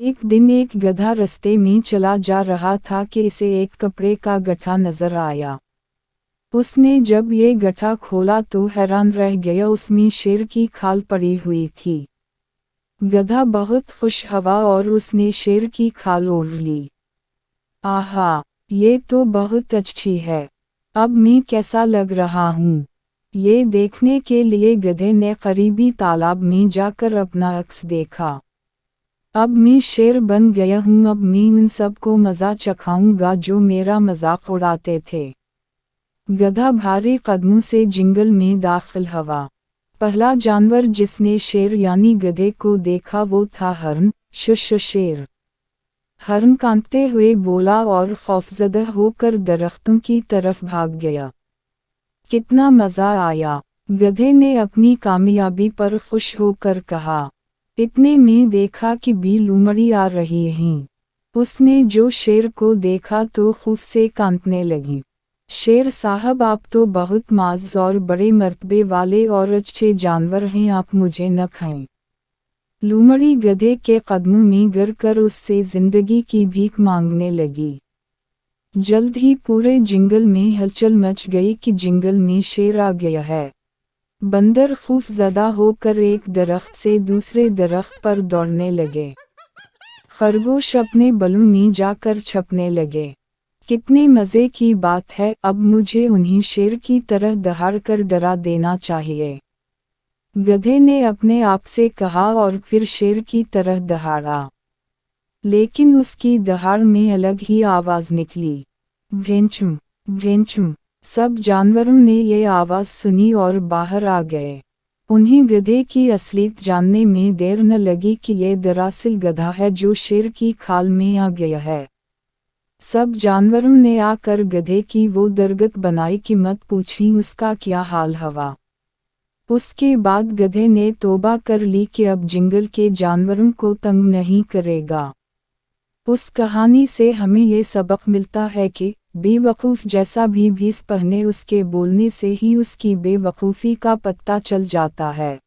एक दिन एक गधा रास्ते में चला जा रहा था कि इसे एक कपड़े का गट्ठा नजर आया। उसने जब ये गट्ठा खोला तो हैरान रह गया, उसमें शेर की खाल पड़ी हुई थी। गधा बहुत खुश हुआ और उसने शेर की खाल ओढ़ ली। आहा, ये तो बहुत अच्छी है। अब मैं कैसा लग रहा हूँ? ये देखने के लिए गधे ने करीबी तालाब में जाकर अपना अक्स देखा। अब मैं शेर बन गया हूँ, अब मैं उन सबको मज़ा चखाऊंगा जो मेरा मजाक उड़ाते थे। गधा भारी कदमों से जंगल में दाखिल हुआ। पहला जानवर जिसने शेर यानी गधे को देखा वो था हरण। शुश शेर। हरण कांपते हुए बोला और खौफजदा होकर दरख्तों की तरफ भाग गया। कितना मज़ा आया, गधे ने अपनी कामयाबी पर खुश होकर कहा। इतने में देखा कि बी लोमड़ी आ रही हैं। उसने जो शेर को देखा तो खौफ से कांपने लगी। शेर साहब, आप तो बहुत माज़ और बड़े मर्तबे वाले और अच्छे जानवर हैं, आप मुझे न खाएं। लोमड़ी गधे के कदमों में गिरकर उससे जिंदगी की भीख मांगने लगी। जल्द ही पूरे जंगल में हलचल मच गई कि जंगल में शेर आ गया है। बंदर खौफज़दा होकर एक दरख्त से दूसरे दरख्त पर दौड़ने लगे। खरगोश अपने बलों में जाकर छपने लगे। कितने मज़े की बात है, अब मुझे उन्हीं शेर की तरह दहाड़ कर डरा देना चाहिए। गधे ने अपने आप से कहा और फिर शेर की तरह दहाड़ा। लेकिन उसकी दहाड़ में अलग ही आवाज़ निकली। घेंचू घेंचू। सब जानवरों ने ये आवाज़ सुनी और बाहर आ गए। उन्हें गधे की असलियत जानने में देर न लगी कि ये दरअसल गधा है जो शेर की खाल में आ गया है। सब जानवरों ने आकर गधे की वो दरगत बनाई कि मत पूछी उसका क्या हाल हुआ। उसके बाद गधे ने तौबा कर ली कि अब जंगल के जानवरों को तंग नहीं करेगा। उस कहानी से हमें ये सबक मिलता है कि बेवकूफ़ जैसा भी भीस पहने उसके बोलने से ही उसकी बेवकूफ़ी का पता चल जाता है।